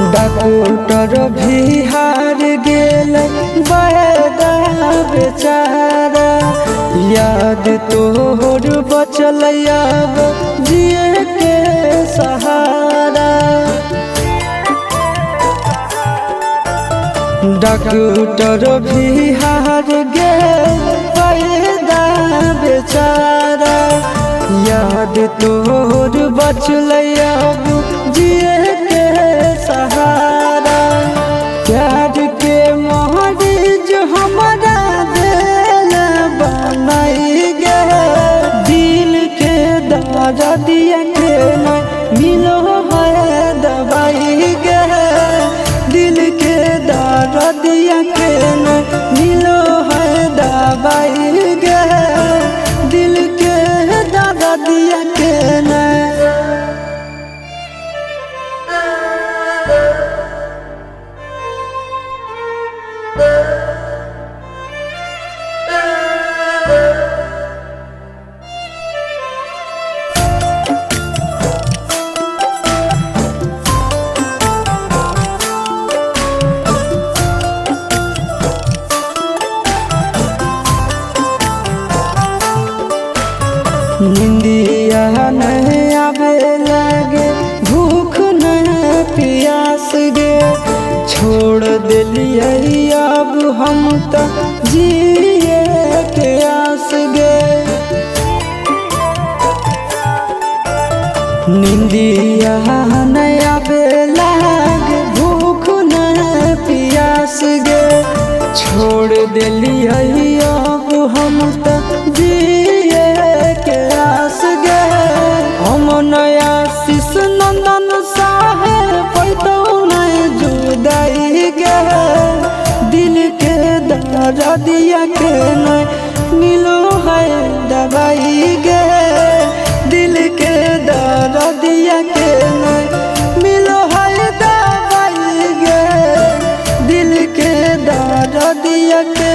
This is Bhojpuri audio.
डॉक्टर भी हार गेल बड़ा बेचारा। याद तोहर बचल अब जिए के सहारा। डॉक्टर भी हार गेल बड़ा बेचारा। याद तोहर बचल अब जिए के सहारा। प्यार के मरीज हमारा दिल बनाई गे। दिल के दर्दिया के नहीं मिलो है दवाई गे। दिल के दर्दिया के नहीं मिलो है दवाई गे। दिल के दर्दिया के नहीं। निंदिया नहीं आवे लगे, भूख नहीं प्यास गे। छोड़ दिलिए अब हम तो जिए के आस गे। निंदिया नहीं आवे लगे, भूख नहीं प्यास गे। छोड़ दिलिए अब हम तो जिए के आस गे। हम नया शिश नंदन साहे पैतो नहीं जुदाई गे। दिल के दर्दिया के नहीं मिलो है दवाई गे। दिल के दर्दिया के नहीं मिलो है दवाई गे। दिल के दर्दिया के